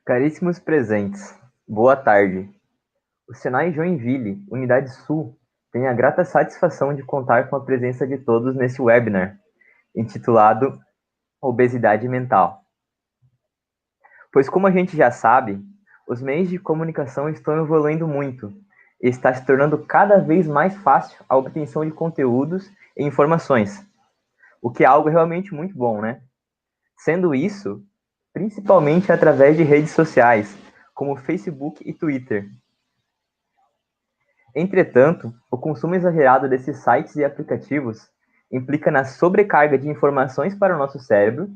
Caríssimos presentes, boa tarde. O Senai Joinville, Unidade Sul, tem a grata satisfação de contar com a presença de todos nesse webinar, intitulado Obesidade Mental. Pois, como a gente já sabe, os meios de comunicação estão evoluindo muito e está se tornando cada vez mais fácil a obtenção de conteúdos e informações, o que é algo realmente muito bom, né? Sendo isso, principalmente através de redes sociais, como Facebook e Twitter. Entretanto, o consumo exagerado desses sites e aplicativos implica na sobrecarga de informações para o nosso cérebro,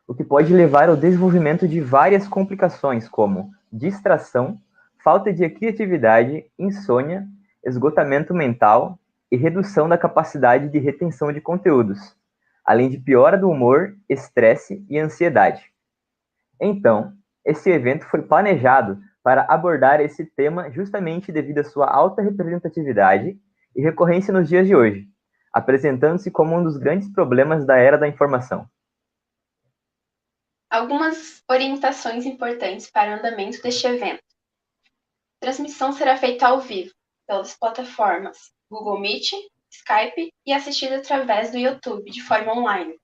o que pode levar ao desenvolvimento de várias complicações, como distração, falta de criatividade, insônia, esgotamento mental e redução da capacidade de retenção de conteúdos, além de piora do humor, estresse e ansiedade. Então, esse evento foi planejado para abordar esse tema justamente devido à sua alta representatividade e recorrência nos dias de hoje, apresentando-se como um dos grandes problemas da era da informação. Algumas orientações importantes para o andamento deste evento. A transmissão será feita ao vivo, pelas plataformas Google Meet, Skype e assistida através do YouTube, de forma online.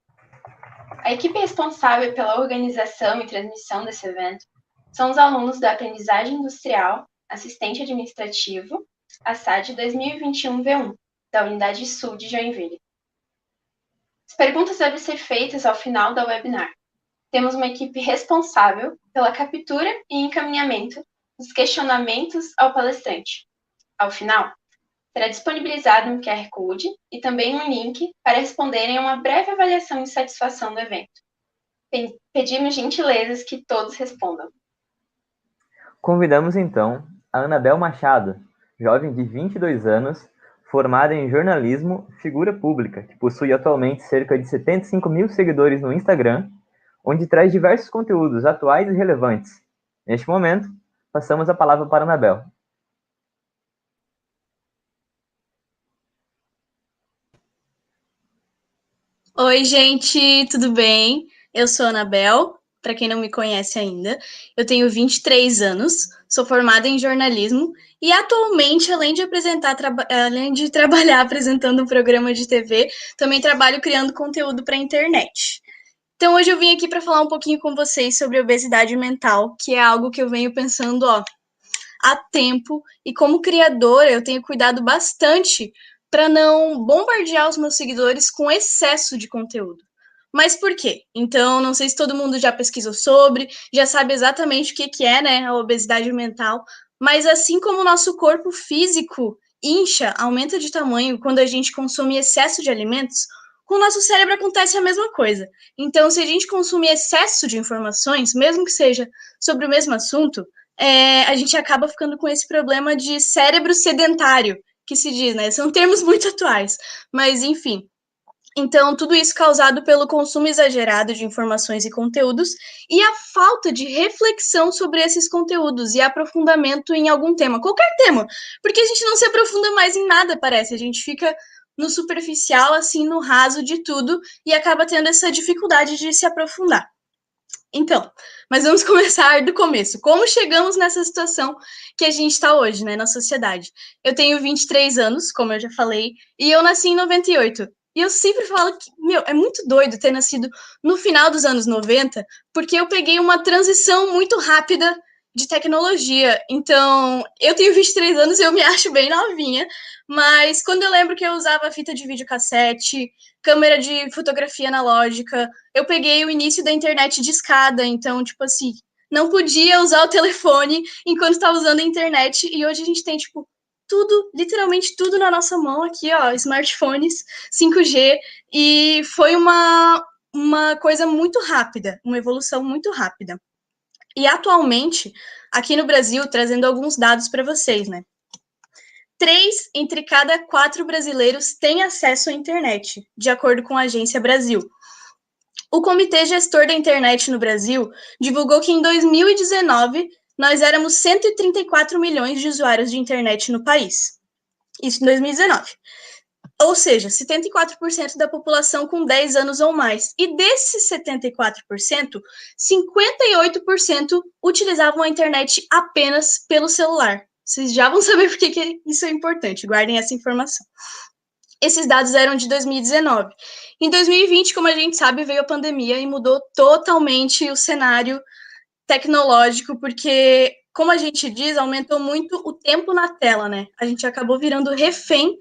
A equipe responsável pela organização e transmissão desse evento são os alunos da Aprendizagem Industrial, Assistente Administrativo, ASAD 2021-V1, da Unidade Sul de Joinville. As perguntas devem ser feitas ao final da webinar. Temos uma equipe responsável pela captura e encaminhamento dos questionamentos ao palestrante. Ao final, será disponibilizado um QR Code e também um link para responderem a uma breve avaliação de satisfação do evento. Pedimos gentilezas que todos respondam. Convidamos então a Anabel Machado, jovem de 22 anos, formada em jornalismo, figura pública, que possui atualmente cerca de 75 mil seguidores no Instagram, onde traz diversos conteúdos atuais e relevantes. Neste momento, passamos a palavra para a Anabel. Oi, gente, tudo bem? Eu sou a Anabel, para quem não me conhece ainda. Eu tenho 23 anos, sou formada em jornalismo e atualmente, além de trabalhar apresentando um programa de TV, também trabalho criando conteúdo para a internet. Então, hoje eu vim aqui para falar um pouquinho com vocês sobre obesidade mental, que é algo que eu venho pensando, há tempo, e como criadora eu tenho cuidado bastante para não bombardear os meus seguidores com excesso de conteúdo. Mas por quê? Então, não sei se todo mundo já pesquisou sobre, já sabe exatamente o que é, né, a obesidade mental, mas assim como o nosso corpo físico incha, aumenta de tamanho quando a gente consome excesso de alimentos, com o nosso cérebro acontece a mesma coisa. Então, se a gente consumir excesso de informações, mesmo que seja sobre o mesmo assunto, a gente acaba ficando com esse problema de cérebro sedentário, que se diz, né? São termos muito atuais, mas enfim. Então, tudo isso causado pelo consumo exagerado de informações e conteúdos e a falta de reflexão sobre esses conteúdos e aprofundamento em algum tema, qualquer tema, porque a gente não se aprofunda mais em nada, parece, a gente fica no superficial, assim, no raso de tudo e acaba tendo essa dificuldade de se aprofundar. Então, mas vamos começar do começo. Como chegamos nessa situação que a gente está hoje, né, na sociedade? Eu tenho 23 anos, como eu já falei, e eu nasci em 98. E eu sempre falo que, é muito doido ter nascido no final dos anos 90, porque eu peguei uma transição muito rápida de tecnologia. Então, eu tenho 23 anos e eu me acho bem novinha, mas quando eu lembro que eu usava fita de videocassete, câmera de fotografia analógica, eu peguei o início da internet de escada, então, tipo assim, não podia usar o telefone enquanto estava usando a internet, e hoje a gente tem, tipo, tudo, literalmente tudo na nossa mão aqui, ó, smartphones, 5G, e foi uma coisa muito rápida, uma evolução muito rápida. E atualmente, aqui no Brasil, trazendo alguns dados para vocês, né? 3 entre cada 4 brasileiros têm acesso à internet, de acordo com a Agência Brasil. O Comitê Gestor da Internet no Brasil divulgou que em 2019 nós éramos 134 milhões de usuários de internet no país. Isso em 2019. Ou seja, 74% da população com 10 anos ou mais. E desses 74%, 58% utilizavam a internet apenas pelo celular. Vocês já vão saber por que isso é importante, guardem essa informação. Esses dados eram de 2019. Em 2020, como a gente sabe, veio a pandemia e mudou totalmente o cenário tecnológico, porque, como a gente diz, aumentou muito o tempo na tela, né? A gente acabou virando refém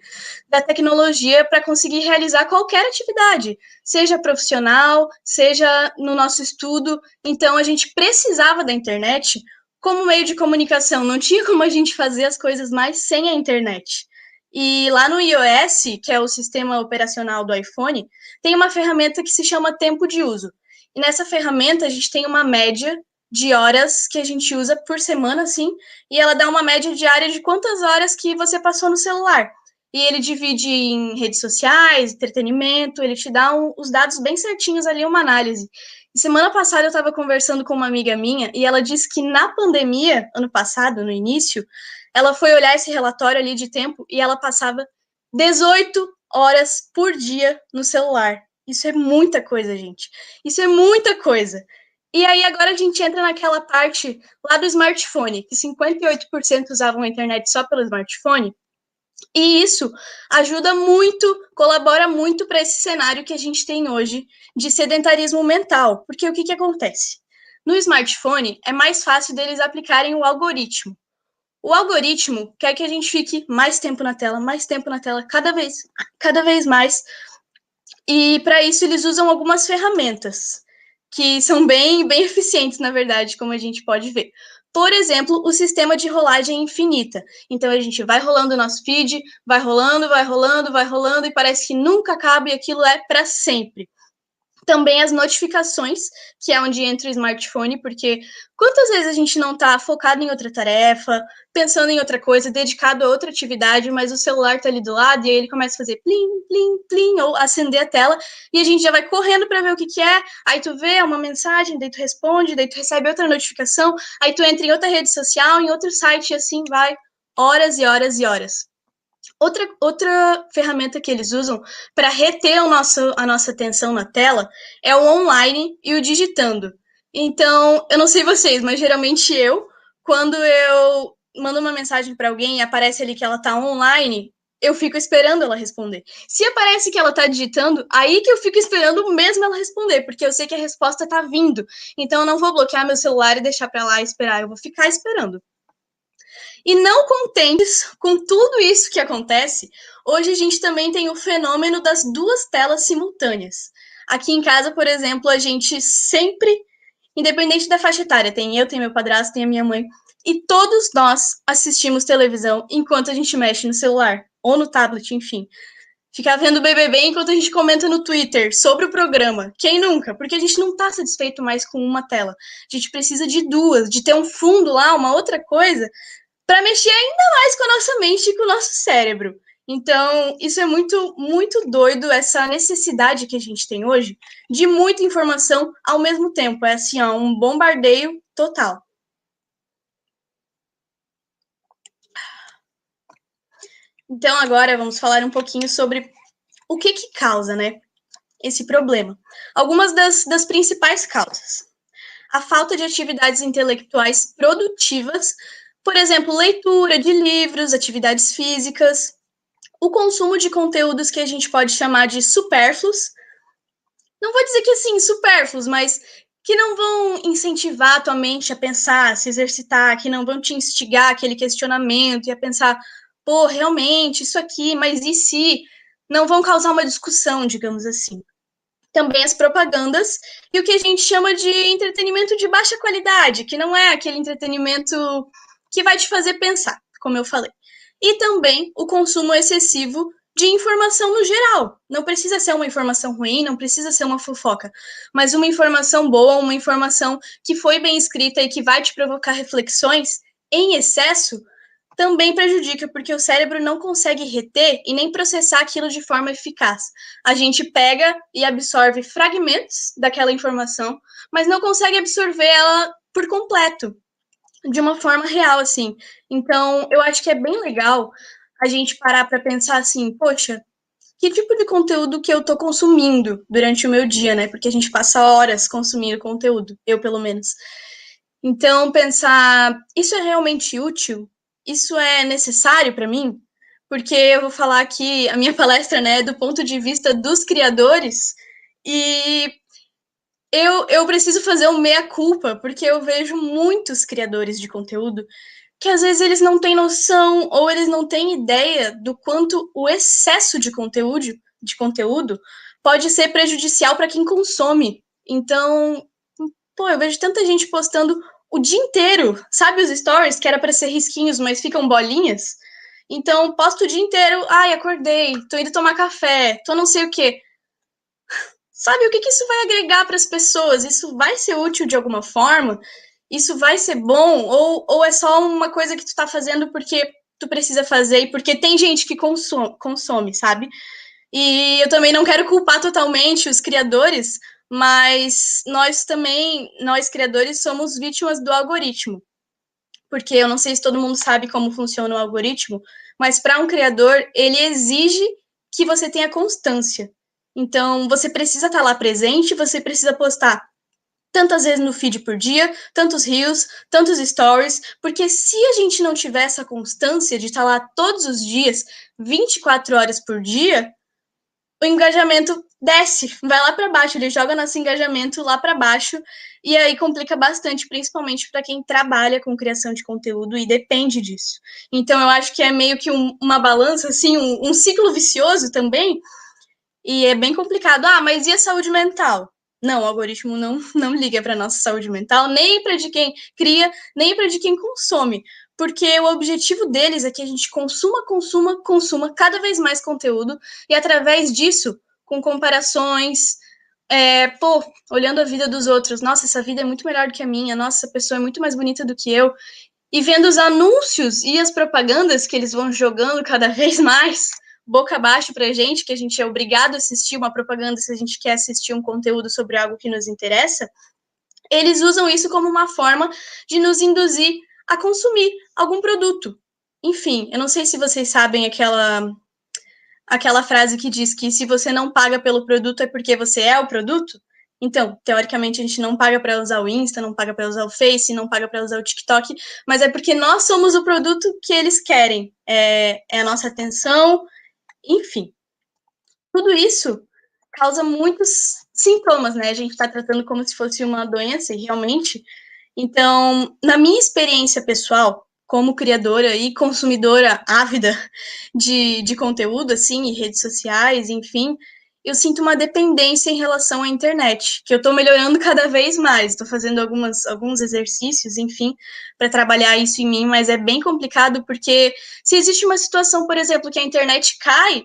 da tecnologia para conseguir realizar qualquer atividade, seja profissional, seja no nosso estudo. Então, a gente precisava da internet como meio de comunicação. Não tinha como a gente fazer as coisas mais sem a internet. E lá no iOS, que é o sistema operacional do iPhone, tem uma ferramenta que se chama tempo de uso. E nessa ferramenta, a gente tem uma média de horas que a gente usa por semana, assim, e ela dá uma média diária de quantas horas que você passou no celular. E ele divide em redes sociais, entretenimento, ele te dá os dados bem certinhos ali, uma análise. E semana passada eu estava conversando com uma amiga minha e ela disse que na pandemia, ano passado, no início, ela foi olhar esse relatório ali de tempo e ela passava 18 horas por dia no celular. Isso é muita coisa, gente. Isso é muita coisa. E aí agora a gente entra naquela parte lá do smartphone, que 58% usavam a internet só pelo smartphone, e isso ajuda muito, colabora muito para esse cenário que a gente tem hoje de sedentarismo mental, porque o que acontece? No smartphone é mais fácil deles aplicarem o algoritmo. O algoritmo quer que a gente fique mais tempo na tela, cada vez mais, e para isso eles usam algumas ferramentas que são bem eficientes, na verdade, como a gente pode ver. Por exemplo, o sistema de rolagem infinita. Então, a gente vai rolando o nosso feed, vai rolando, e parece que nunca acaba e aquilo é para sempre. Também as notificações, que é onde entra o smartphone, porque quantas vezes a gente não está focado em outra tarefa, pensando em outra coisa, dedicado a outra atividade, mas o celular está ali do lado e aí ele começa a fazer plim, plim, plim, ou acender a tela, e a gente já vai correndo para ver o que é, aí tu vê uma mensagem, daí tu responde, daí tu recebe outra notificação, aí tu entra em outra rede social, em outro site, e assim vai horas e horas e horas. Outra ferramenta que eles usam para reter a nossa atenção na tela é o online e o digitando. Então, eu não sei vocês, mas geralmente quando eu mando uma mensagem para alguém e aparece ali que ela está online, eu fico esperando ela responder. Se aparece que ela está digitando, aí que eu fico esperando mesmo ela responder, porque eu sei que a resposta está vindo. Então, eu não vou bloquear meu celular e deixar para lá e esperar, eu vou ficar esperando. E não contentes com tudo isso que acontece, hoje a gente também tem o fenômeno das duas telas simultâneas. Aqui em casa, por exemplo, a gente sempre, independente da faixa etária, tem meu padrasto, tem a minha mãe, e todos nós assistimos televisão enquanto a gente mexe no celular, ou no tablet, enfim. Ficar vendo BBB enquanto a gente comenta no Twitter sobre o programa. Quem nunca? Porque a gente não está satisfeito mais com uma tela. A gente precisa de duas, de ter um fundo lá, uma outra coisa, para mexer ainda mais com a nossa mente e com o nosso cérebro. Então, isso é muito doido, essa necessidade que a gente tem hoje de muita informação ao mesmo tempo. É assim, ó, um bombardeio total. Então, agora vamos falar um pouquinho sobre o que causa, né, esse problema. Algumas das principais causas. A falta de atividades intelectuais produtivas, por exemplo, leitura de livros, atividades físicas, o consumo de conteúdos que a gente pode chamar de supérfluos. Não vou dizer que assim, supérfluos, mas que não vão incentivar a tua mente a pensar, a se exercitar, que não vão te instigar aquele questionamento e a pensar, pô, realmente, isso aqui, mas e se? Não vão causar uma discussão, digamos assim. Também as propagandas e o que a gente chama de entretenimento de baixa qualidade, que não é aquele entretenimento que vai te fazer pensar, como eu falei. E também o consumo excessivo de informação no geral. Não precisa ser uma informação ruim, não precisa ser uma fofoca, mas uma informação boa, uma informação que foi bem escrita e que vai te provocar reflexões em excesso, também prejudica, porque o cérebro não consegue reter e nem processar aquilo de forma eficaz. A gente pega e absorve fragmentos daquela informação, mas não consegue absorver ela por completo, de uma forma real, assim. Então, eu acho que é bem legal a gente parar para pensar assim, poxa, que tipo de conteúdo que eu tô consumindo durante o meu dia, né? Porque a gente passa horas consumindo conteúdo, eu pelo menos. Então, pensar, isso é realmente útil? Isso é necessário para mim? Porque eu vou falar aqui, a minha palestra, né, é do ponto de vista dos criadores, e eu preciso fazer um meia-culpa, porque eu vejo muitos criadores de conteúdo que às vezes eles não têm noção ou eles não têm ideia do quanto o excesso de conteúdo pode ser prejudicial para quem consome. Então, pô, eu vejo tanta gente postando o dia inteiro, sabe os stories que era para ser risquinhos, mas ficam bolinhas? Então, posto o dia inteiro, ai, acordei, tô indo tomar café, tô não sei o quê. Sabe o que isso vai agregar para as pessoas? Isso vai ser útil de alguma forma? Isso vai ser bom? Ou é só uma coisa que tu tá fazendo porque tu precisa fazer e porque tem gente que consome, sabe? E eu também não quero culpar totalmente os criadores, mas nós também, nós criadores, somos vítimas do algoritmo. Porque eu não sei se todo mundo sabe como funciona o algoritmo, mas para um criador, ele exige que você tenha constância. Então, você precisa estar lá presente, você precisa postar tantas vezes no feed por dia, tantos reels, tantos stories, porque se a gente não tiver essa constância de estar lá todos os dias, 24 horas por dia, o engajamento desce, vai lá para baixo, ele joga nosso engajamento lá para baixo, e aí complica bastante, principalmente para quem trabalha com criação de conteúdo e depende disso. Então, eu acho que é meio que uma balança, assim, um ciclo vicioso também, e é bem complicado. Ah, mas e a saúde mental? Não, o algoritmo não liga para nossa saúde mental, nem para de quem cria, nem para de quem consome. Porque o objetivo deles é que a gente consuma cada vez mais conteúdo, e através disso, com comparações, olhando a vida dos outros, nossa, essa vida é muito melhor do que a minha, nossa, essa pessoa é muito mais bonita do que eu, e vendo os anúncios e as propagandas que eles vão jogando cada vez mais boca abaixo pra gente, que a gente é obrigado a assistir uma propaganda se a gente quer assistir um conteúdo sobre algo que nos interessa, eles usam isso como uma forma de nos induzir a consumir algum produto. Enfim, eu não sei se vocês sabem aquela frase que diz que se você não paga pelo produto é porque você é o produto. Então, teoricamente, a gente não paga para usar o Insta, não paga para usar o Face, não paga para usar o TikTok, mas é porque nós somos o produto que eles querem. É a nossa atenção, enfim. Tudo isso causa muitos sintomas, né? A gente está tratando como se fosse uma doença, e realmente. Então, na minha experiência pessoal, como criadora e consumidora ávida de conteúdo, assim, e redes sociais, enfim, eu sinto uma dependência em relação à internet, que eu estou melhorando cada vez mais, estou fazendo alguns exercícios, enfim, para trabalhar isso em mim, mas é bem complicado, porque se existe uma situação, por exemplo, que a internet cai,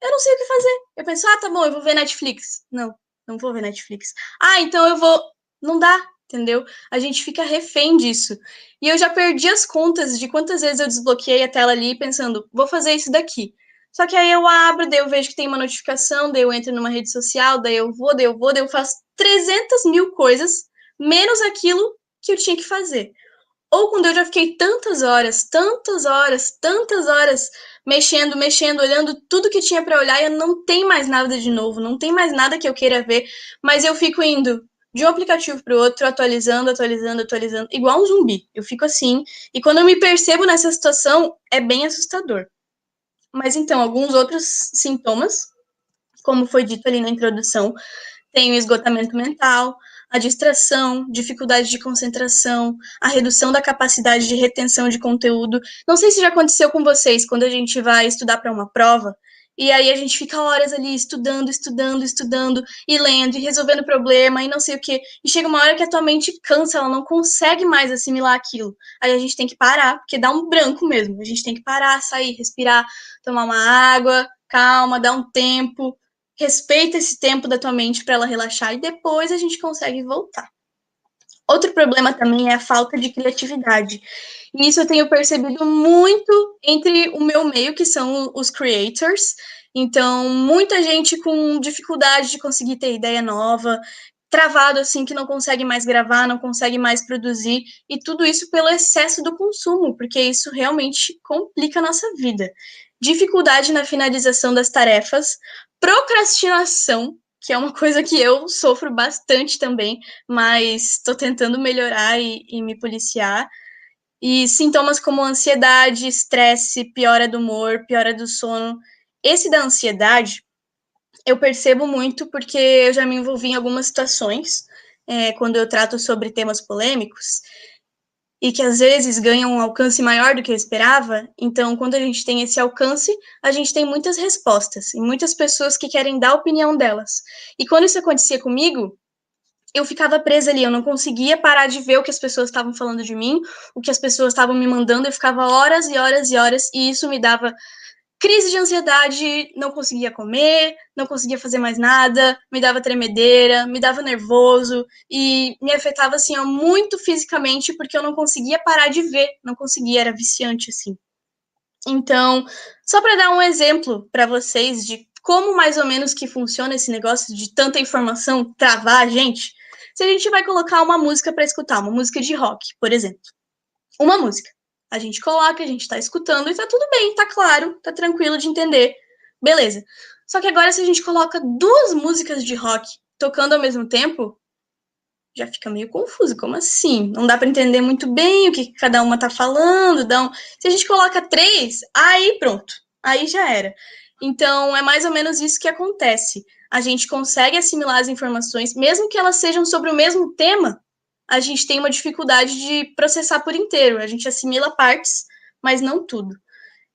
eu não sei o que fazer. Eu penso, tá bom, eu vou ver Netflix. Não vou ver Netflix. Então eu vou... Não dá, entendeu? A gente fica refém disso. E eu já perdi as contas de quantas vezes eu desbloqueei a tela ali pensando, vou fazer isso daqui. Só que aí eu abro, daí eu vejo que tem uma notificação, daí eu entro numa rede social, daí eu faço 300 mil coisas, menos aquilo que eu tinha que fazer. Ou quando eu já fiquei tantas horas mexendo, olhando tudo que tinha para olhar e eu não tem mais nada de novo, não tem mais nada que eu queira ver, mas eu fico indo de um aplicativo para o outro, atualizando, igual um zumbi. Eu fico assim, e quando eu me percebo nessa situação, é bem assustador. Mas então, alguns outros sintomas, como foi dito ali na introdução, tem o esgotamento mental, a distração, dificuldade de concentração, a redução da capacidade de retenção de conteúdo. Não sei se já aconteceu com vocês, quando a gente vai estudar para uma prova, e aí a gente fica horas ali estudando, e lendo, e resolvendo problema, e não sei o quê. E chega uma hora que a tua mente cansa, ela não consegue mais assimilar aquilo. Aí a gente tem que parar, porque dá um branco mesmo. A gente tem que parar, sair, respirar, tomar uma água, calma, dar um tempo. Respeita esse tempo da tua mente para ela relaxar e depois a gente consegue voltar. Outro problema também é a falta de criatividade. E isso eu tenho percebido muito entre o meu meio, que são os creators. Então, muita gente com dificuldade de conseguir ter ideia nova, travado assim, que não consegue mais gravar, não consegue mais produzir, e tudo isso pelo excesso do consumo, porque isso realmente complica a nossa vida. dificuldade na finalização das tarefas, procrastinação, que é uma coisa que eu sofro bastante também, mas estou tentando melhorar e me policiar. E sintomas como ansiedade, estresse, piora do humor, piora do sono. Esse da ansiedade, eu percebo muito porque eu já me envolvi em algumas situações, quando eu trato sobre temas polêmicos, e que às vezes ganham um alcance maior do que eu esperava. Então, quando a gente tem esse alcance, a gente tem muitas respostas, e muitas pessoas que querem dar a opinião delas. E quando isso acontecia comigo, eu ficava presa ali, eu não conseguia parar de ver o que as pessoas estavam falando de mim, o que as pessoas estavam me mandando, eu ficava horas e horas e horas, e isso me dava crise de ansiedade, não conseguia comer, não conseguia fazer mais nada, me dava tremedeira, me dava nervoso, e me afetava, assim, ó, muito fisicamente, porque eu não conseguia parar de ver, não conseguia, era viciante, assim. Então, só para dar um exemplo para vocês de como mais ou menos que funciona esse negócio de tanta informação travar a gente, se a gente vai colocar uma música para escutar, uma música de rock, por exemplo, uma música, a gente coloca, a gente tá escutando e tá tudo bem, tá claro, tá tranquilo de entender, beleza. Só que agora se a gente coloca duas músicas de rock tocando ao mesmo tempo, já fica meio confuso, como assim? Não dá para entender muito bem o que cada uma tá falando, então, se a gente coloca três, aí pronto, aí já era. Então, é mais ou menos isso que acontece. A gente consegue assimilar as informações, mesmo que elas sejam sobre o mesmo tema, a gente tem uma dificuldade de processar por inteiro. A gente assimila partes, mas não tudo.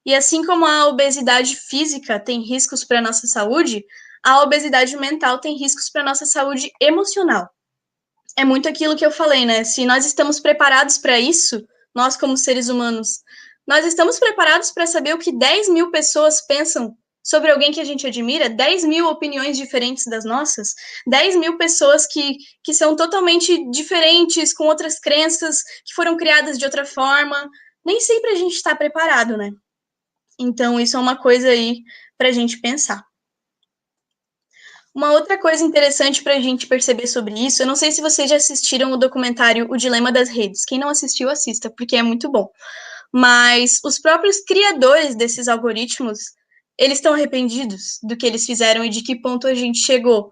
E assim como a obesidade física tem riscos para a nossa saúde, a obesidade mental tem riscos para a nossa saúde emocional. É muito aquilo que eu falei, né? Se nós estamos preparados para isso, nós como seres humanos, nós estamos preparados para saber o que 10 mil pessoas pensam sobre alguém que a gente admira, 10 mil opiniões diferentes das nossas, 10 mil pessoas que são totalmente diferentes, com outras crenças, que foram criadas de outra forma. Nem sempre a gente está preparado, né? Então, isso é uma coisa aí para a gente pensar. Uma outra coisa interessante para a gente perceber sobre isso, eu não sei se vocês já assistiram o documentário O Dilema das Redes. Quem não assistiu, assista, porque é muito bom. Mas os próprios criadores desses algoritmos, eles estão arrependidos do que eles fizeram e de que ponto a gente chegou.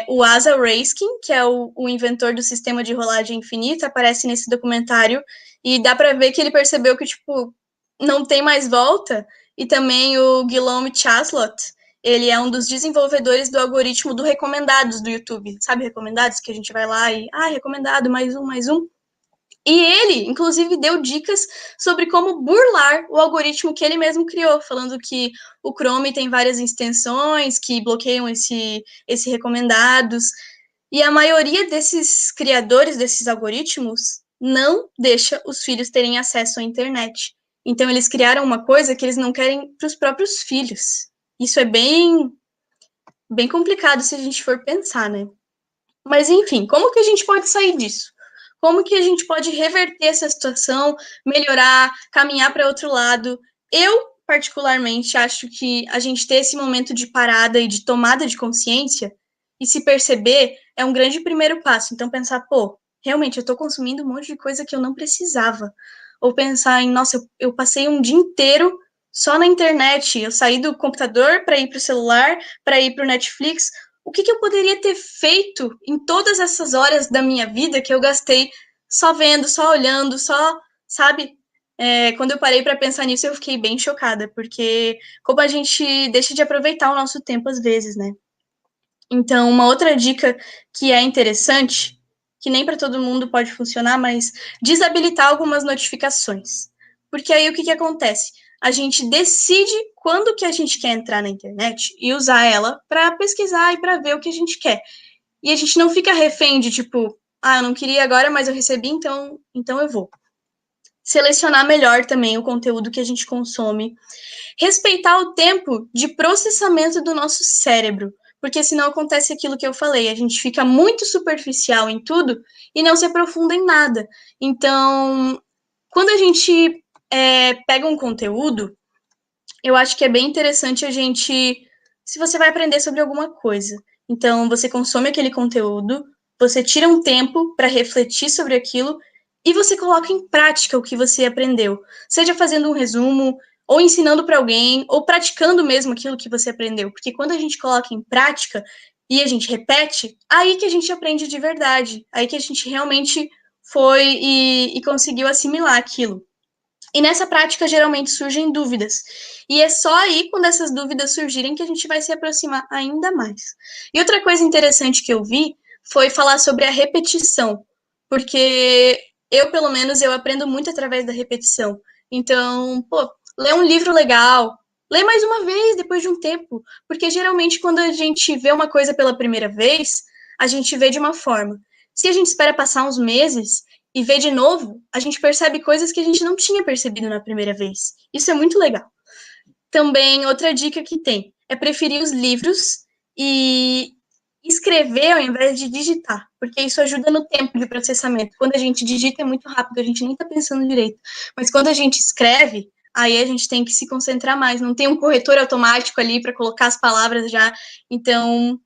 O Asa Raskin, que é o inventor do sistema de rolagem infinita, aparece nesse documentário e dá para ver que ele percebeu que, tipo, não tem mais volta. E também o Guillaume Chaslot, ele é um dos desenvolvedores do algoritmo do recomendados do YouTube. Sabe recomendados? Que a gente vai lá e, recomendado, mais um, mais um. E ele, inclusive, deu dicas sobre como burlar o algoritmo que ele mesmo criou, falando que o Chrome tem várias extensões que bloqueiam esse recomendados. E a maioria desses criadores desses algoritmos não deixa os filhos terem acesso à internet. Então, eles criaram uma coisa que eles não querem para os próprios filhos. Isso é bem complicado se a gente for pensar, né? Mas, enfim, como que a gente pode sair disso? Como que a gente pode reverter essa situação, melhorar, caminhar para outro lado? Eu, particularmente, acho que a gente ter esse momento de parada e de tomada de consciência e se perceber é um grande primeiro passo. Então, pensar, pô, realmente, eu estou consumindo um monte de coisa que eu não precisava. Ou pensar em, nossa, eu passei um dia inteiro só na internet. Eu saí do computador para ir para o celular, para ir para o Netflix. O que eu poderia ter feito em todas essas horas da minha vida que eu gastei só vendo, só olhando, só, sabe? Quando eu parei para pensar nisso, eu fiquei bem chocada, porque como a gente deixa de aproveitar o nosso tempo às vezes, né? Então, uma outra dica que é interessante, que nem para todo mundo pode funcionar, mas desabilitar algumas notificações. Porque aí o que acontece? A gente decide quando que a gente quer entrar na internet e usar ela para pesquisar e para ver o que a gente quer. E a gente não fica refém de tipo, eu não queria agora, mas eu recebi, então eu vou. Selecionar melhor também o conteúdo que a gente consome. Respeitar o tempo de processamento do nosso cérebro, porque senão acontece aquilo que eu falei, a gente fica muito superficial em tudo e não se aprofunda em nada. Então, quando a gente pega um conteúdo, eu acho que é bem interessante a gente, se você vai aprender sobre alguma coisa, então você consome aquele conteúdo, você tira um tempo para refletir sobre aquilo e você coloca em prática o que você aprendeu, seja fazendo um resumo, ou ensinando para alguém, ou praticando mesmo aquilo que você aprendeu, porque quando a gente coloca em prática e a gente repete, aí que a gente aprende de verdade, aí que a gente realmente foi e conseguiu assimilar aquilo. E nessa prática, geralmente, surgem dúvidas. E é só aí, quando essas dúvidas surgirem, que a gente vai se aproximar ainda mais. E outra coisa interessante que eu vi foi falar sobre a repetição. Porque eu, pelo menos, eu aprendo muito através da repetição. Então, pô, lê um livro legal, lê mais uma vez, depois de um tempo. Porque, geralmente, quando a gente vê uma coisa pela primeira vez, a gente vê de uma forma. Se a gente espera passar uns meses e ver de novo, a gente percebe coisas que a gente não tinha percebido na primeira vez. Isso é muito legal. Também, outra dica que tem é preferir os livros e escrever ao invés de digitar, porque isso ajuda no tempo de processamento. Quando a gente digita é muito rápido, a gente nem está pensando direito. Mas quando a gente escreve, aí a gente tem que se concentrar mais. Não tem um corretor automático ali para colocar as palavras já. Então,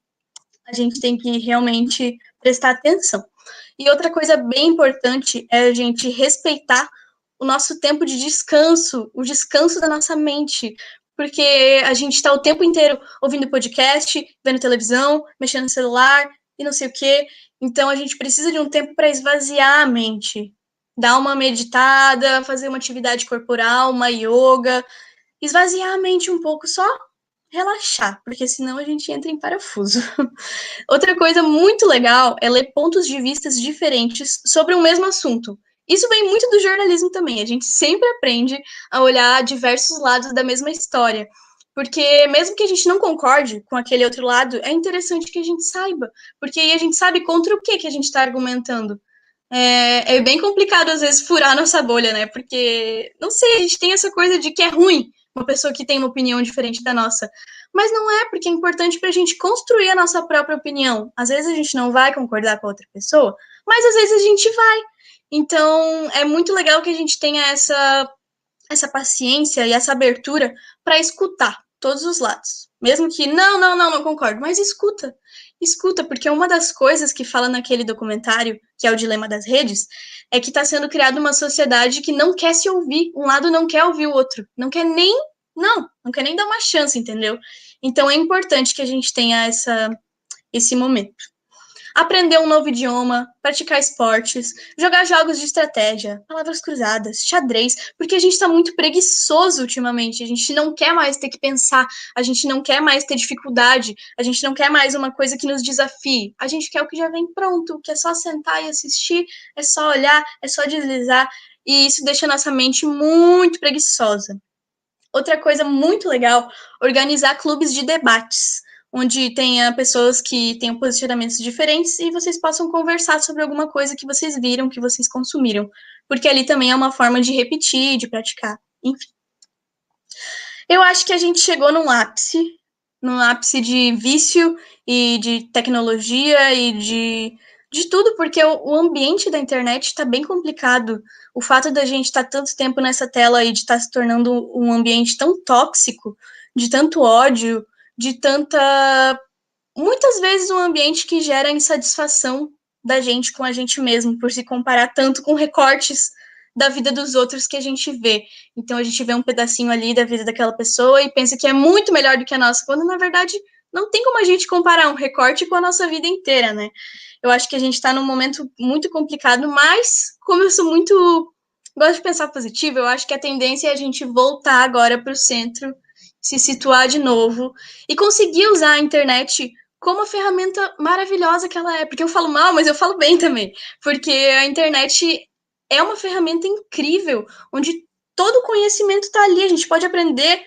a gente tem que realmente prestar atenção. E outra coisa bem importante é a gente respeitar o nosso tempo de descanso, o descanso da nossa mente, porque a gente está o tempo inteiro ouvindo podcast, vendo televisão, mexendo no celular e não sei o quê. Então a gente precisa de um tempo para esvaziar a mente, dar uma meditada, fazer uma atividade corporal, uma yoga, esvaziar a mente um pouco, só relaxar, porque senão a gente entra em parafuso. Outra coisa muito legal é ler pontos de vista diferentes sobre o mesmo assunto. Isso vem muito do jornalismo também. A gente sempre aprende a olhar diversos lados da mesma história. Porque mesmo que a gente não concorde com aquele outro lado, é interessante que a gente saiba. Porque aí a gente sabe contra o que a gente está argumentando. É bem complicado, às vezes, furar a nossa bolha, né? Porque, não sei, a gente tem essa coisa de que é ruim uma pessoa que tem uma opinião diferente da nossa. Mas não é, porque é importante para a gente construir a nossa própria opinião. Às vezes a gente não vai concordar com a outra pessoa, mas às vezes a gente vai. Então, é muito legal que a gente tenha essa paciência e essa abertura para escutar todos os lados. Mesmo que não concordo, mas escuta. Escuta, porque uma das coisas que fala naquele documentário, que é o Dilema das Redes, é que está sendo criada uma sociedade que não quer se ouvir. Um lado não quer ouvir o outro. Não quer nem. Não quer nem dar uma chance, entendeu? Então é importante que a gente tenha esse momento. Aprender um novo idioma, praticar esportes, jogar jogos de estratégia, palavras cruzadas, xadrez, porque a gente está muito preguiçoso ultimamente, a gente não quer mais ter que pensar, a gente não quer mais ter dificuldade, a gente não quer mais uma coisa que nos desafie, a gente quer o que já vem pronto, que é só sentar e assistir, é só olhar, é só deslizar, e isso deixa a nossa mente muito preguiçosa. Outra coisa muito legal, organizar clubes de debates, onde tenha pessoas que tenham posicionamentos diferentes e vocês possam conversar sobre alguma coisa que vocês viram, que vocês consumiram, porque ali também é uma forma de repetir, de praticar, enfim. Eu acho que a gente chegou num ápice de vício e de tecnologia e de tudo, porque o ambiente da internet está bem complicado. O fato da gente estar tanto tempo nessa tela e de estar se tornando um ambiente tão tóxico, de tanto ódio, de tanta... Muitas vezes um ambiente que gera insatisfação da gente com a gente mesmo, por se comparar tanto com recortes da vida dos outros que a gente vê. Então a gente vê um pedacinho ali da vida daquela pessoa e pensa que é muito melhor do que a nossa, quando na verdade não tem como a gente comparar um recorte com a nossa vida inteira, né? Eu acho que a gente está num momento muito complicado, mas como eu sou muito... gosto de pensar positivo, eu acho que a tendência é a gente voltar agora para o centro, se situar de novo e conseguir usar a internet como a ferramenta maravilhosa que ela é. Porque eu falo mal, mas eu falo bem também. Porque a internet é uma ferramenta incrível, onde todo o conhecimento está ali. A gente pode aprender.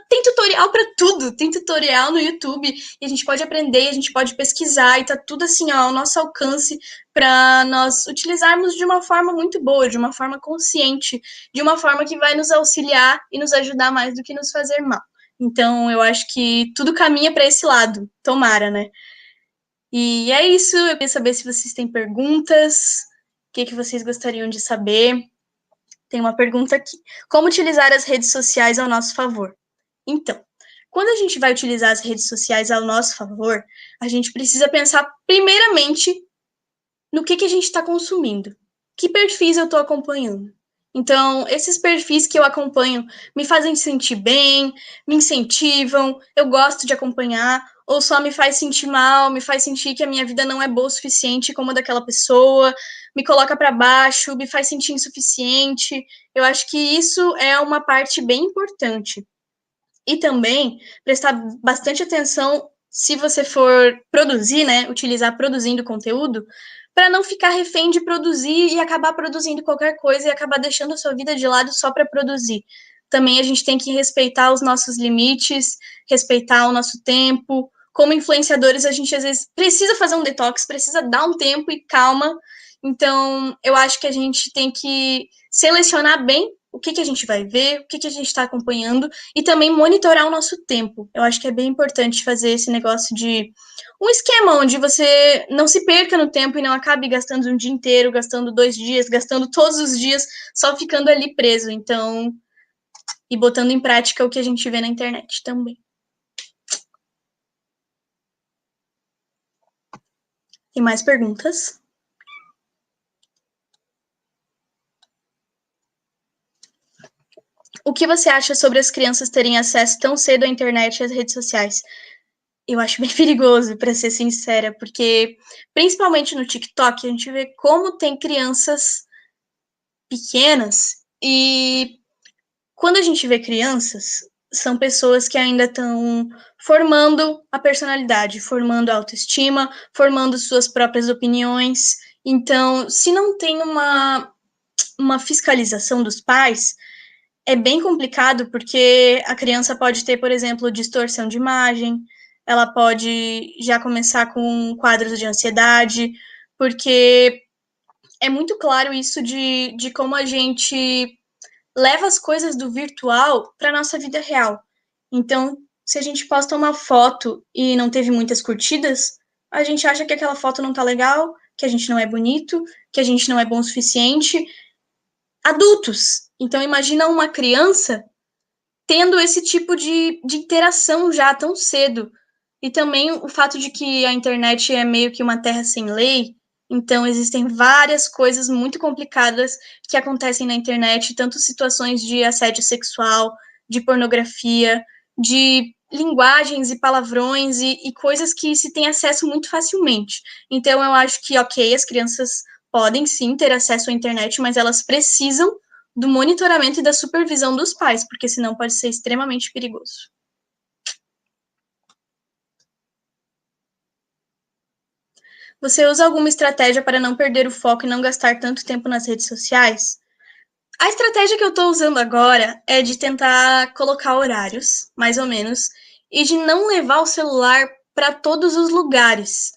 Tem tutorial para tudo. Tem tutorial no YouTube. E a gente pode aprender, a gente pode pesquisar. E tá tudo assim, ó, ao nosso alcance para nós utilizarmos de uma forma muito boa, de uma forma consciente, de uma forma que vai nos auxiliar e nos ajudar mais do que nos fazer mal. Então, eu acho que tudo caminha para esse lado. Tomara, né? E é isso. Eu queria saber se vocês têm perguntas. O que vocês gostariam de saber? Tem uma pergunta aqui. Como utilizar as redes sociais ao nosso favor? Então, quando a gente vai utilizar as redes sociais ao nosso favor, a gente precisa pensar primeiramente no que a gente está consumindo. que perfis eu estou acompanhando. Então, esses perfis que eu acompanho me fazem sentir bem, me incentivam, eu gosto de acompanhar, ou só me faz sentir mal, me faz sentir que a minha vida não é boa o suficiente como a daquela pessoa, me coloca para baixo, me faz sentir insuficiente. Eu acho que isso é uma parte bem importante. E também prestar bastante atenção se você for produzir, né, utilizar produzindo conteúdo, para não ficar refém de produzir e acabar produzindo qualquer coisa e acabar deixando a sua vida de lado só para produzir. Também a gente tem que respeitar os nossos limites, respeitar o nosso tempo. Como influenciadores, a gente às vezes precisa fazer um detox, precisa dar um tempo e calma. Então, eu acho que a gente tem que selecionar bem o que a gente vai ver, o que a gente está acompanhando e também monitorar o nosso tempo. Eu acho que é bem importante fazer esse negócio de um esquema onde você não se perca no tempo e não acabe gastando um dia inteiro, gastando 2 dias, gastando todos os dias, só ficando ali preso. Então, e botando em prática o que a gente vê na internet também. Tem mais perguntas? O que você acha sobre as crianças terem acesso tão cedo à internet e às redes sociais? Eu acho bem perigoso, para ser sincera, porque principalmente no TikTok a gente vê como tem crianças pequenas e quando a gente vê crianças, são pessoas que ainda estão formando a personalidade, formando a autoestima, formando suas próprias opiniões. Então, se não tem uma fiscalização dos pais, é bem complicado porque a criança pode ter, por exemplo, distorção de imagem, ela pode já começar com quadros de ansiedade, porque é muito claro isso de como a gente leva as coisas do virtual para a nossa vida real. Então, se a gente posta uma foto e não teve muitas curtidas, a gente acha que aquela foto não tá legal, que a gente não é bonito, que a gente não é bom o suficiente. Adultos. Então, imagina uma criança tendo esse tipo de interação já tão cedo. E também o fato de que a internet é meio que uma terra sem lei, então existem várias coisas muito complicadas que acontecem na internet, tanto situações de assédio sexual, de pornografia, de linguagens e palavrões e coisas que se tem acesso muito facilmente. Então eu acho que, ok, as crianças podem sim ter acesso à internet, mas elas precisam do monitoramento e da supervisão dos pais, porque senão pode ser extremamente perigoso. Você usa alguma estratégia para não perder o foco e não gastar tanto tempo nas redes sociais? A estratégia que eu estou usando agora é de tentar colocar horários, mais ou menos, e de não levar o celular para todos os lugares.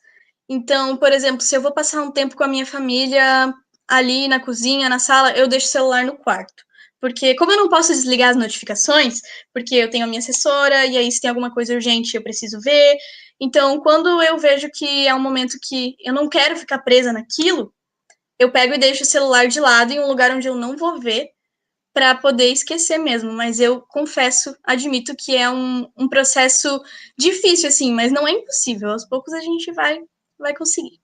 Então, por exemplo, se eu vou passar um tempo com a minha família ali na cozinha, na sala, eu deixo o celular no quarto. Porque, como eu não posso desligar as notificações, porque eu tenho a minha assessora, e aí se tem alguma coisa urgente eu preciso ver. Então, quando eu vejo que é um momento que eu não quero ficar presa naquilo, eu pego e deixo o celular de lado em um lugar onde eu não vou ver, para poder esquecer mesmo. Mas eu confesso, admito que é um processo difícil, assim, mas não é impossível. Aos poucos a gente vai conseguir.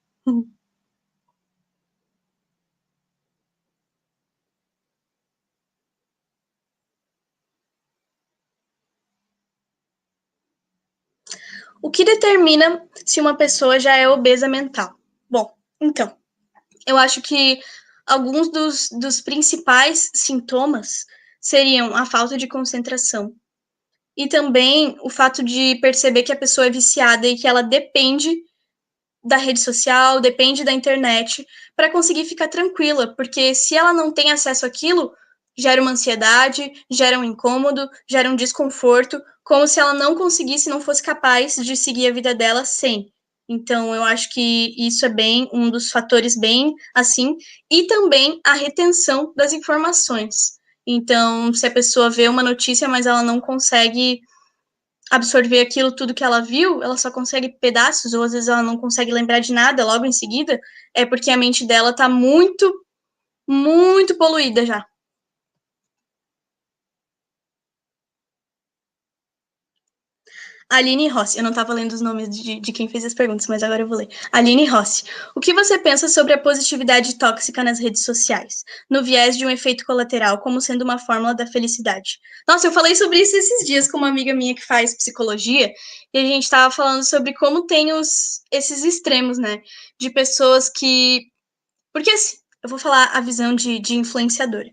O que determina se uma pessoa já é obesa mental? Bom, então, eu acho que alguns dos principais sintomas seriam a falta de concentração e também o fato de perceber que a pessoa é viciada e que ela depende da rede social, depende da internet para conseguir ficar tranquila, porque se ela não tem acesso àquilo, gera uma ansiedade, gera um incômodo, gera um desconforto, como se ela não conseguisse, não fosse capaz de seguir a vida dela sem. Então, eu acho que isso é bem um dos fatores bem assim, e também a retenção das informações. Então, se a pessoa vê uma notícia, mas ela não consegue absorver aquilo tudo que ela viu, ela só consegue pedaços, ou às vezes ela não consegue lembrar de nada logo em seguida, é porque a mente dela tá muito, muito poluída já. Aline Rossi, eu não estava lendo os nomes de quem fez as perguntas, mas agora eu vou ler. Aline Rossi, o que você pensa sobre a positividade tóxica nas redes sociais, no viés de um efeito colateral, como sendo uma fórmula da felicidade? Nossa, eu falei sobre isso esses dias com uma amiga minha que faz psicologia, e a gente estava falando sobre como tem esses extremos, né? De pessoas que. Porque assim, eu vou falar a visão de influenciadora.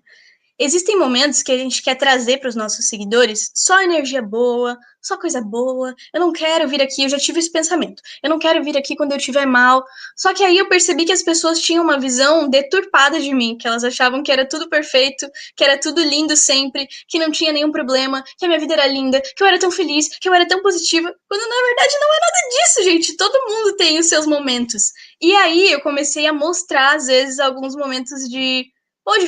Existem momentos que a gente quer trazer para os nossos seguidores só energia boa, só coisa boa. Eu não quero vir aqui, eu já tive esse pensamento. Eu não quero vir aqui quando eu estiver mal. Só que aí eu percebi que as pessoas tinham uma visão deturpada de mim, que elas achavam que era tudo perfeito, que era tudo lindo sempre, que não tinha nenhum problema, que a minha vida era linda, que eu era tão feliz, que eu era tão positiva, quando na verdade não é nada disso, gente. Todo mundo tem os seus momentos. E aí eu comecei a mostrar, às vezes, alguns momentos de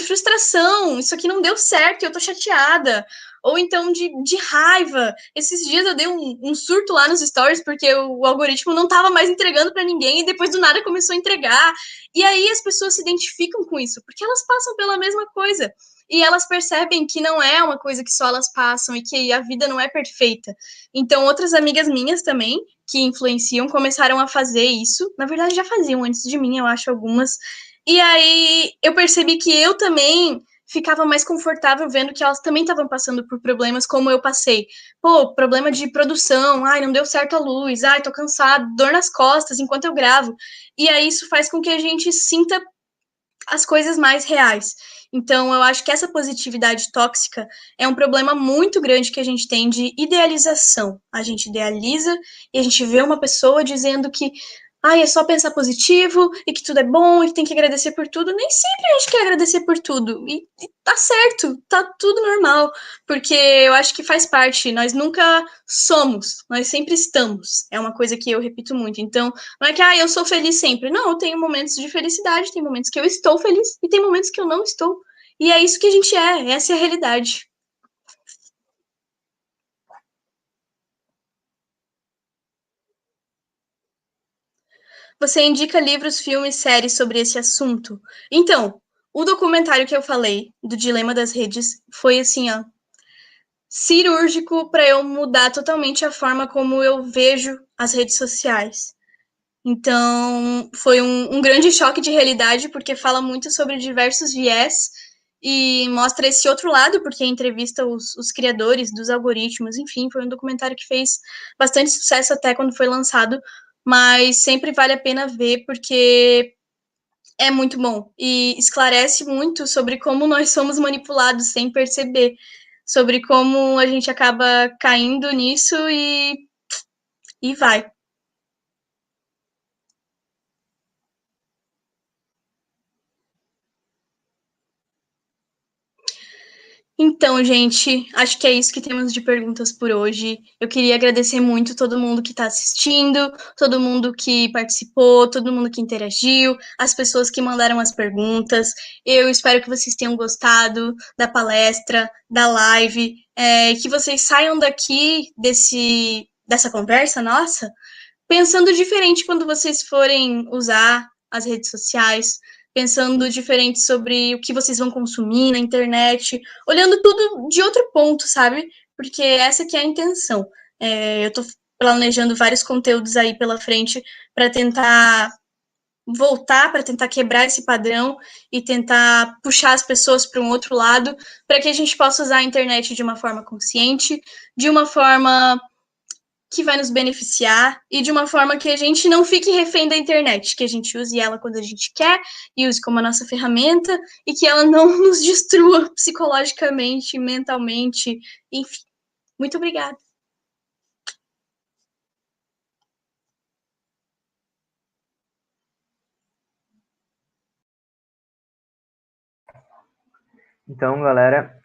frustração, isso aqui não deu certo, eu tô chateada. Ou então de raiva. Esses dias eu dei um surto lá nos stories porque o algoritmo não tava mais entregando para ninguém e depois do nada começou a entregar. E aí as pessoas se identificam com isso, porque elas passam pela mesma coisa. E elas percebem que não é uma coisa que só elas passam e que a vida não é perfeita. Então, outras amigas minhas também, que influenciam, começaram a fazer isso. Na verdade, já faziam antes de mim, eu acho, algumas. E aí eu percebi que eu também ficava mais confortável vendo que elas também estavam passando por problemas como eu passei. Pô, problema de produção, ai, não deu certo a luz, ai, tô cansado, dor nas costas enquanto eu gravo. E aí isso faz com que a gente sinta as coisas mais reais. Então, eu acho que essa positividade tóxica é um problema muito grande que a gente tem de idealização. A gente idealiza e a gente vê uma pessoa dizendo que é só pensar positivo e que tudo é bom e que tem que agradecer por tudo. Nem sempre a gente quer agradecer por tudo. E tá certo, tá tudo normal. Porque eu acho que faz parte. Nós nunca somos, nós sempre estamos. É uma coisa que eu repito muito. Então, não é que, eu sou feliz sempre. Não, eu tenho momentos de felicidade, tem momentos que eu estou feliz e tem momentos que eu não estou. E é isso que a gente é, essa é a realidade. Você indica livros, filmes, séries sobre esse assunto? Então, o documentário que eu falei, do Dilema das Redes, foi assim, ó, cirúrgico para eu mudar totalmente a forma como eu vejo as redes sociais. Então, foi um grande choque de realidade, porque fala muito sobre diversos viés e mostra esse outro lado, porque entrevista os criadores dos algoritmos, enfim, foi um documentário que fez bastante sucesso até quando foi lançado, mas sempre vale a pena ver, porque é muito bom e esclarece muito sobre como nós somos manipulados sem perceber, sobre como a gente acaba caindo nisso e vai. Então, gente, acho que é isso que temos de perguntas por hoje. Eu queria agradecer muito todo mundo que está assistindo, todo mundo que participou, todo mundo que interagiu, as pessoas que mandaram as perguntas. Eu espero que vocês tenham gostado da palestra, da live, que vocês saiam daqui dessa conversa nossa pensando diferente quando vocês forem usar as redes sociais, pensando diferente sobre o que vocês vão consumir na internet, olhando tudo de outro ponto, sabe? Porque essa que é a intenção. Eu tô planejando vários conteúdos aí pela frente para tentar voltar, para tentar quebrar esse padrão e tentar puxar as pessoas para um outro lado, para que a gente possa usar a internet de uma forma consciente, de uma forma que vai nos beneficiar e de uma forma que a gente não fique refém da internet, que a gente use ela quando a gente quer e use como a nossa ferramenta e que ela não nos destrua psicologicamente, mentalmente, enfim. Muito obrigada. Então, galera,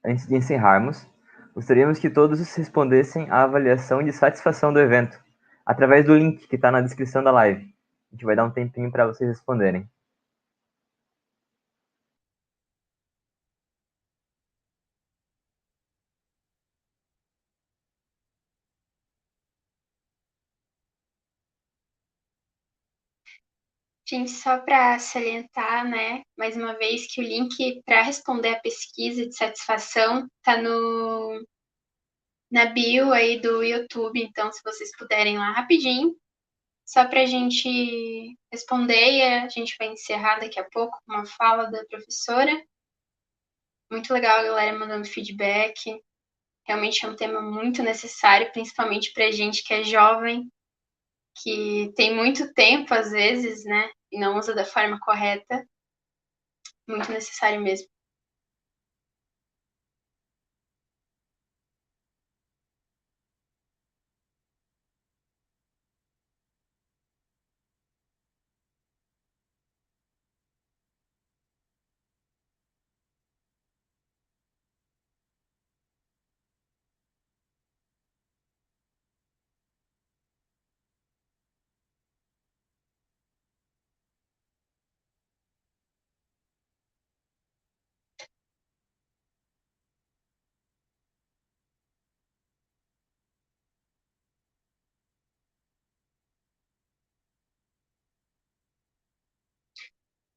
antes de encerrarmos, gostaríamos que todos respondessem à avaliação de satisfação do evento, através do link que está na descrição da live. A gente vai dar um tempinho para vocês responderem. Gente, só para salientar, né, mais uma vez, que o link para responder a pesquisa de satisfação está na bio aí do YouTube, então se vocês puderem lá rapidinho, só para a gente responder e a gente vai encerrar daqui a pouco com uma fala da professora. Muito legal a galera mandando feedback. Realmente é um tema muito necessário, principalmente para gente que é jovem, que tem muito tempo, às vezes, né? E não usa da forma correta. Muito necessário mesmo.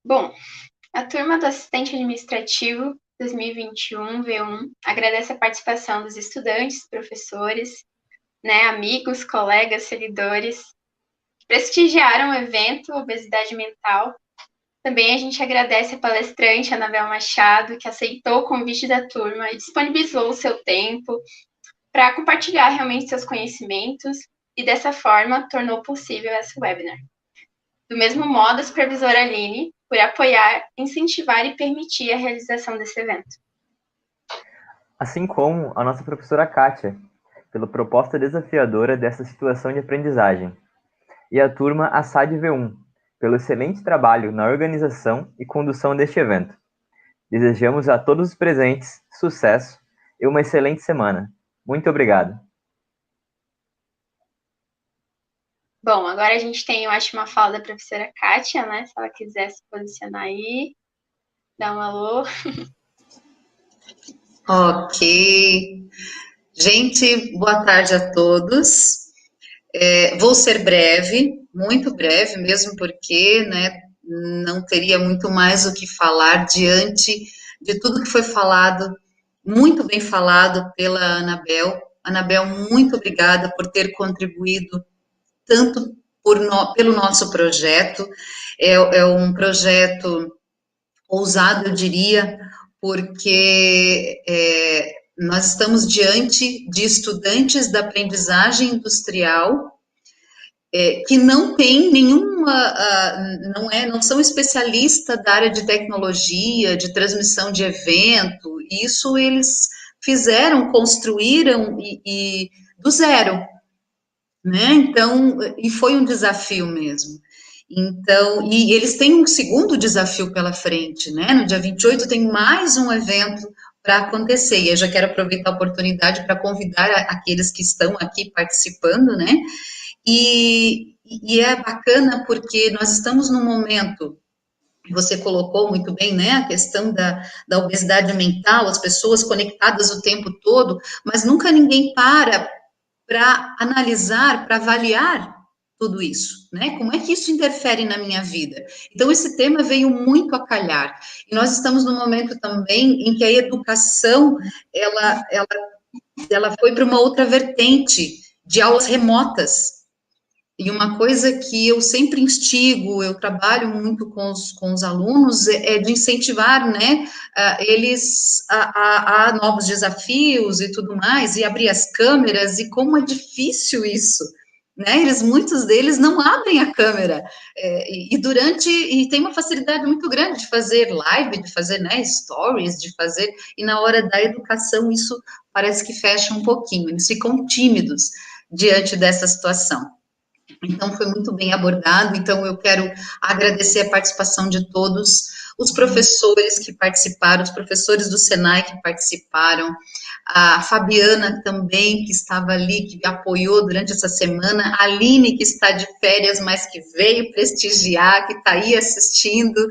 Bom, a turma do assistente administrativo 2021 V1 agradece a participação dos estudantes, professores, né, amigos, colegas, seguidores, que prestigiaram o evento Obesidade Mental. Também a gente agradece a palestrante Anabel Machado, que aceitou o convite da turma e disponibilizou o seu tempo para compartilhar realmente seus conhecimentos e, dessa forma, tornou possível esse webinar. Do mesmo modo, a supervisora Aline, por apoiar, incentivar e permitir a realização desse evento. Assim como a nossa professora Kátia, pela proposta desafiadora dessa situação de aprendizagem, e a turma Assad V1, pelo excelente trabalho na organização e condução deste evento. Desejamos a todos os presentes sucesso e uma excelente semana. Muito obrigado. Bom, agora a gente tem, eu acho, uma fala da professora Kátia, né? Se ela quiser se posicionar aí, dá um alô. Ok. Gente, boa tarde a todos. Vou ser breve, muito breve mesmo, porque, né, não teria muito mais o que falar diante de tudo que foi falado, muito bem falado pela Anabel. Anabel, muito obrigada por ter contribuído tanto pelo nosso projeto. É um projeto ousado, eu diria, porque nós estamos diante de estudantes da aprendizagem industrial que não tem nenhuma, não são especialistas da área de tecnologia, de transmissão de evento, isso eles fizeram, construíram e do zero, né? Então, e foi um desafio mesmo. Então, e eles têm um segundo desafio pela frente, né? No dia 28 tem mais um evento para acontecer, e eu já quero aproveitar a oportunidade para convidar aqueles que estão aqui participando, né? E é bacana porque nós estamos num momento, você colocou muito bem, né, a questão da obesidade mental, as pessoas conectadas o tempo todo, mas nunca ninguém para analisar, para avaliar tudo isso, né? Como é que isso interfere na minha vida? Então, esse tema veio muito a calhar. E nós estamos num momento também em que a educação, ela foi para uma outra vertente de aulas remotas. E uma coisa que eu sempre instigo, eu trabalho muito com os alunos, é de incentivar, né, eles a novos desafios e tudo mais, e abrir as câmeras, e como é difícil isso, né, muitos deles não abrem a câmera, e tem uma facilidade muito grande de fazer live, de fazer, né, stories, de fazer, e na hora da educação isso parece que fecha um pouquinho, eles ficam tímidos diante dessa situação. Então, foi muito bem abordado. Então, eu quero agradecer a participação de todos, os professores que participaram, os professores do Senai que participaram, a Fabiana também, que estava ali, que apoiou durante essa semana, a Aline, que está de férias, mas que veio prestigiar, que está aí assistindo,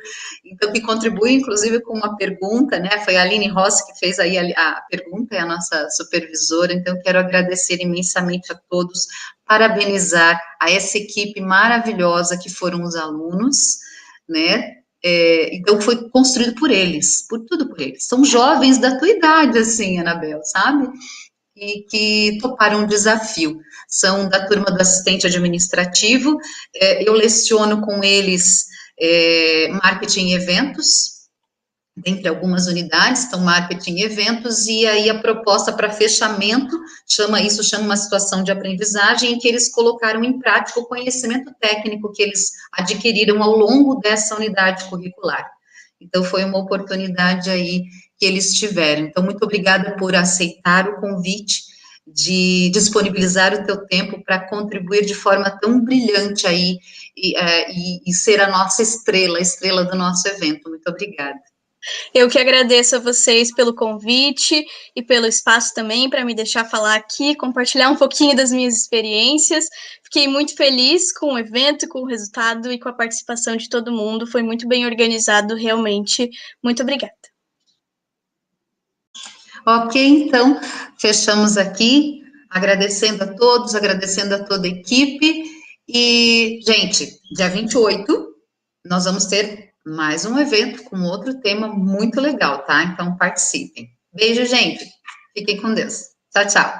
então, que contribui, inclusive, com uma pergunta, né, foi a Aline Rossi que fez aí a pergunta, é a nossa supervisora, então, quero agradecer imensamente a todos, parabenizar a essa equipe maravilhosa que foram os alunos, né, então foi construído por eles, por tudo por eles, são jovens da tua idade, assim, Anabel, sabe, e que toparam o desafio. São da turma do assistente administrativo, eu leciono com eles marketing e eventos, dentre algumas unidades, então marketing e eventos, e aí a proposta para fechamento, chama uma situação de aprendizagem, em que eles colocaram em prática o conhecimento técnico que eles adquiriram ao longo dessa unidade curricular. Então, foi uma oportunidade aí que eles tiveram. Então, muito obrigada por aceitar o convite de disponibilizar o teu tempo para contribuir de forma tão brilhante aí e ser a nossa estrela, a estrela do nosso evento. Muito obrigada. Eu que agradeço a vocês pelo convite e pelo espaço também para me deixar falar aqui, compartilhar um pouquinho das minhas experiências. Fiquei muito feliz com o evento, com o resultado e com a participação de todo mundo. Foi muito bem organizado, realmente. Muito obrigada. Ok, então, fechamos aqui, agradecendo a todos, agradecendo a toda a equipe. E, gente, dia 28, nós vamos ter mais um evento com outro tema muito legal, tá? Então, participem. Beijo, gente. Fiquem com Deus. Tchau, tchau.